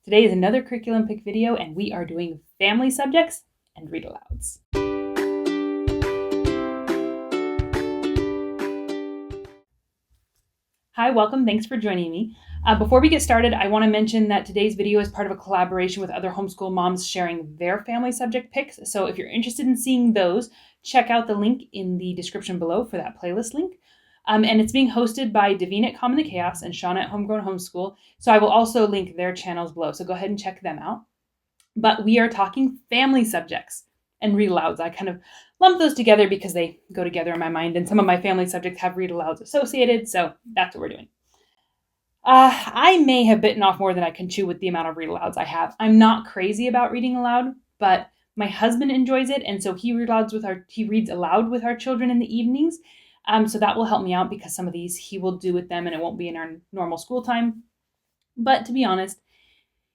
Today is another curriculum pick video, and we are doing family subjects and read alouds. Hi, welcome. Thanks for joining me. Before we get started, I want to mention that today's video is part of a collaboration with other homeschool moms sharing their family subject picks. So if you're interested in seeing those, check out the link in the description below for that playlist link. And it's being hosted by Davene at Common the Chaos and Shauna at Homegrown Homeschool. So I will also link their channels below. So go ahead and check them out. But we are talking family subjects and read alouds. I kind of lump those together because they go together in my mind. And some of my family subjects have read alouds associated. So that's what we're doing. I may have bitten off more than I can chew with the amount of read alouds I have. I'm not crazy about reading aloud, but my husband enjoys it. And so he reads aloud with our children in the evenings. So that will help me out because some of these he will do with them and it won't be in our normal school time. But to be honest,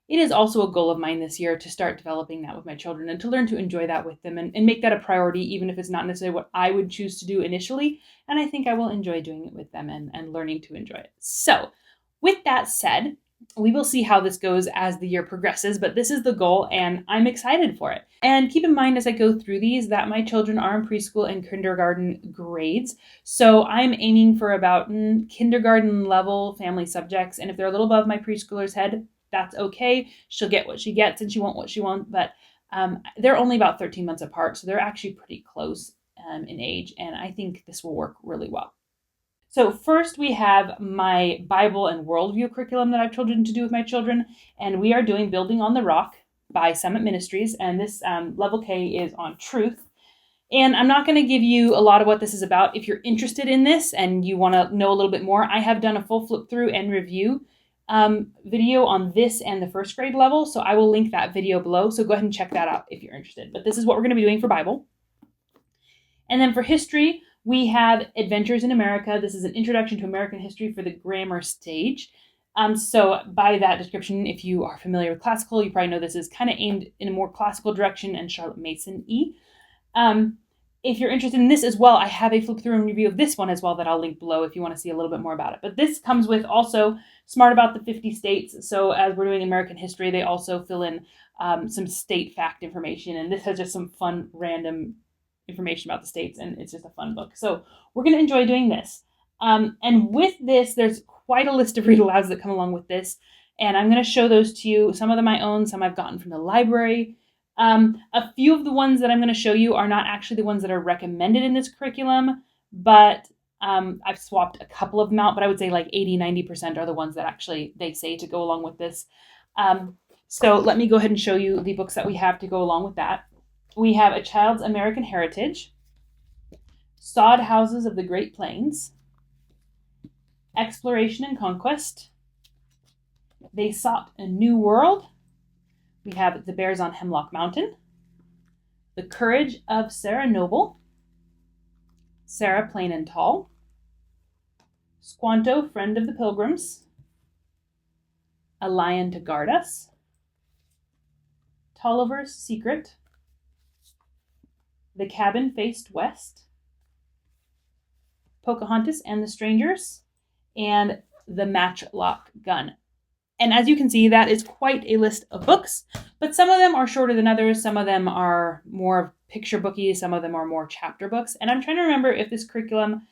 it is also a goal of mine this year to start developing that with my children and to learn to enjoy that with them and make that a priority, even if it's not necessarily what I would choose to do initially. And I think I will enjoy doing it with them and learning to enjoy it. So with that said, we will see how this goes as the year progresses, but this is the goal and I'm excited for it. And keep in mind as I go through these that my children are in preschool and kindergarten grades. So I'm aiming for about kindergarten level family subjects. And if they're a little above my preschooler's head, that's okay. She'll get what she gets and she won't what she wants. But they're only about 13 months apart. So they're actually pretty close in age. And I think this will work really well. So first we have my Bible and Worldview curriculum that I've chosen to do with my children. And we are doing Building on the Rock by Summit Ministries. And this level K is on truth. And I'm not going to give you a lot of what this is about. If you're interested in this and you want to know a little bit more, I have done a full flip through and review video on this and the first grade level. So I will link that video below. So go ahead and check that out if you're interested. But this is what we're going to be doing for Bible. And then for history, we have Adventures in America. This is an introduction to American history for the grammar stage. So by that description, if you are familiar with classical, you probably know this is kind of aimed in a more classical direction and Charlotte Mason-y. If you're interested in this as well, I have a flip through and review of this one as well that I'll link below if you want to see a little bit more about it. But this comes with also Smart About the 50 States. So as we're doing American history, they also fill in some state fact information. And this has just some fun, random information about the states. And it's just a fun book. So we're going to enjoy doing this. And with this, there's quite a list of read alouds that come along with this. And I'm going to show those to you. Some of them I own, some I've gotten from the library. A few of the ones that I'm going to show you are not actually the ones that are recommended in this curriculum, but I've swapped a couple of them out, but I would say like 80-90% are the ones that actually they say to go along with this. So let me go ahead and show you the books that we have to go along with that. We have A Child's American Heritage, Sod Houses of the Great Plains, Exploration and Conquest, They Sought a New World. We have The Bears on Hemlock Mountain, The Courage of Sarah Noble, Sarah Plain and Tall, Squanto, Friend of the Pilgrims, A Lion to Guard Us, Tolliver's Secret, The Cabin Faced West, Pocahontas and the Strangers, and The Matchlock Gun. And as you can see, that is quite a list of books, but some of them are shorter than others. Some of them are more picture booky. Some of them are more chapter books. And I'm trying to remember if this curriculum,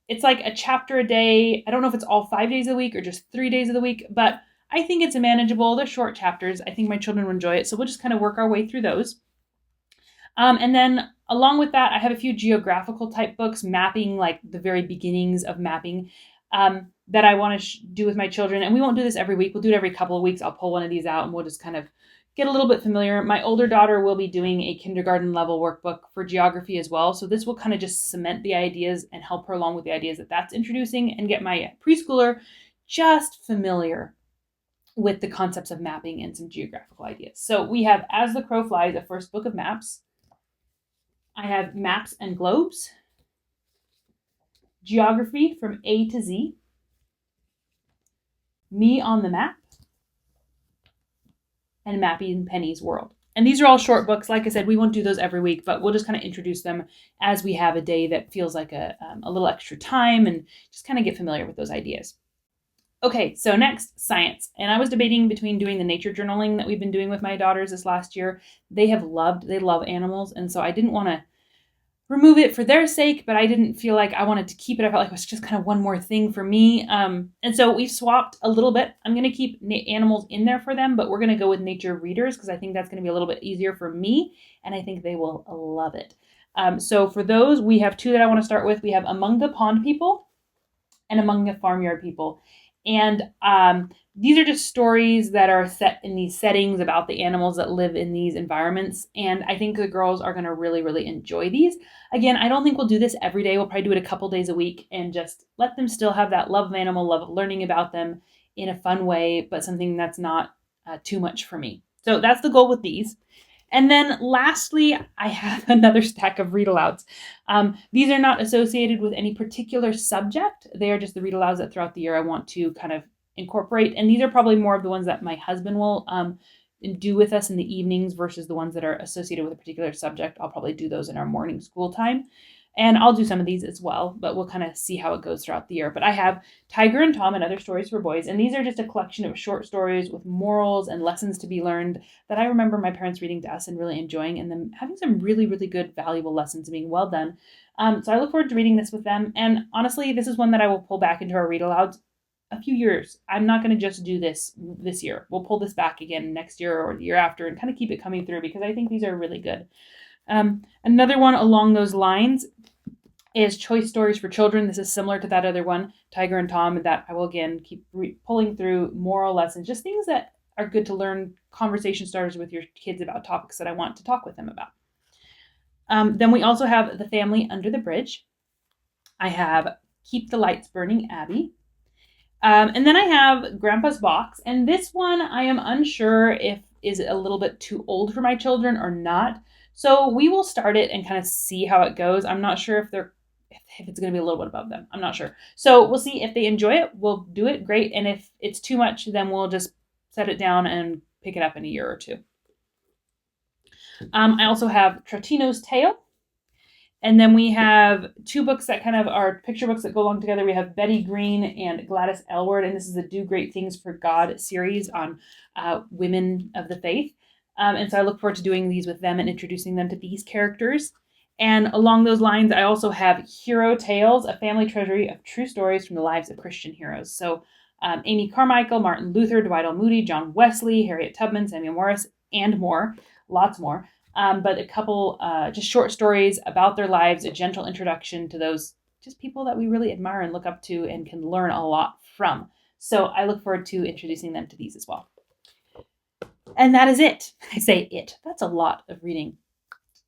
it's like a chapter a day. I don't know if it's all 5 days a week or just 3 days of the week, but I think it's manageable. They're short chapters. I think my children will enjoy it. So we'll just kind of work our way through those. And then along with that, I have a few geographical type books, mapping, like the very beginnings of mapping, that I want to do with my children. And we won't do this every week. We'll do it every couple of weeks. I'll pull one of these out and we'll just kind of get a little bit familiar. My older daughter will be doing a kindergarten level workbook for geography as well. So this will kind of just cement the ideas and help her along with the ideas that that's introducing and get my preschooler just familiar with the concepts of mapping and some geographical ideas. So we have As the Crow Flies, a first book of maps. I have Maps and Globes, Geography from A to Z, Me on the Map, and Mapping Penny's World. And these are all short books. Like I said, we won't do those every week, but we'll just kind of introduce them as we have a day that feels like a little extra time and just kind of get familiar with those ideas. Okay, so next, science. And I was debating between doing the nature journaling that we've been doing with my daughters this last year. They love animals. And so I didn't want to remove it for their sake, but I didn't feel like I wanted to keep it. I felt like it was just kind of one more thing for me. And so we've swapped a little bit. I'm going to keep animals in there for them, but we're going to go with nature readers because I think that's going to be a little bit easier for me. And I think they will love it. So for those, we have two that I want to start with. We have Among the Pond People and Among the Farmyard People. And these are just stories that are set in these settings about the animals that live in these environments. And I think the girls are going to really, really enjoy these. Again, I don't think we'll do this every day. We'll probably do it a couple days a week and just let them still have that love of animal, love of learning about them in a fun way, but something that's not too much for me. So that's the goal with these. And then lastly, I have another stack of read alouds. These are not associated with any particular subject. They are just the read alouds that throughout the year I want to kind of incorporate. And these are probably more of the ones that my husband will do with us in the evenings versus the ones that are associated with a particular subject. I'll probably do those in our morning school time. And I'll do some of these as well, but we'll kind of see how it goes throughout the year. But I have Tiger and Tom and Other Stories for Boys. And these are just a collection of short stories with morals and lessons to be learned that I remember my parents reading to us and really enjoying, and them having some really, really good, valuable lessons and being well done. So I look forward to reading this with them. And honestly, this is one that I will pull back into our read alouds a few years. I'm not going to just do this year. We'll pull this back again next year or the year after and kind of keep it coming through because I think these are really good. Another one along those lines is Choice Stories for Children. This is similar to that other one, Tiger and Tom, that I will again keep pulling through moral lessons, just things that are good to learn, conversation starters with your kids about topics that I want to talk with them about. Then we also have The Family Under the Bridge. I have Keep the Lights Burning, Abby. And then I have Grandpa's Box. And this one I am unsure if is a little bit too old for my children or not. So we will start it and kind of see how it goes. I'm not sure if it's going to be a little bit above them. I'm not sure. So we'll see if they enjoy it. We'll do it. Great. And if it's too much, then we'll just set it down and pick it up in a year or two. I also have Trotino's Tale. And then we have two books that kind of are picture books that go along together. We have Betty Green and Gladys Aylward, and this is the Do Great Things for God series on women of the faith. And so I look forward to doing these with them and introducing them to these characters. And along those lines, I also have Hero Tales, a family treasury of true stories from the lives of Christian heroes. So Amy Carmichael, Martin Luther, Dwight L. Moody, John Wesley, Harriet Tubman, Samuel Morris, and more, lots more. But a couple just short stories about their lives, a gentle introduction to those just people that we really admire and look up to and can learn a lot from. So I look forward to introducing them to these as well. And that is it. I say it. That's a lot of reading.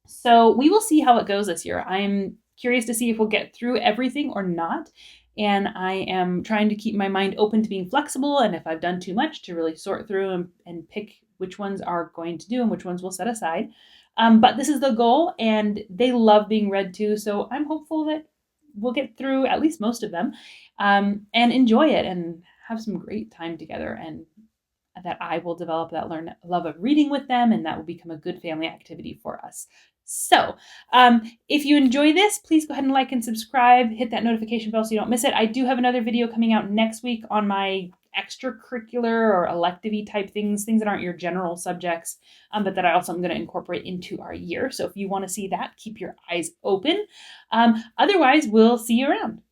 So we will see how it goes this year. I'm curious to see if we'll get through everything or not. And I am trying to keep my mind open to being flexible. And if I've done too much, to really sort through and pick which ones are going to do and which ones we'll set aside. But this is the goal, and they love being read too. So I'm hopeful that we'll get through at least most of them and enjoy it and have some great time together, and that I will develop that love of reading with them, and that will become a good family activity for us. So if you enjoy this, please go ahead and like and subscribe. Hit that notification bell so you don't miss it. I do have another video coming out next week on my extracurricular or elective-y type things that aren't your general subjects, but that I also am going to incorporate into our year. So if you want to see that, keep your eyes open. Otherwise, we'll see you around.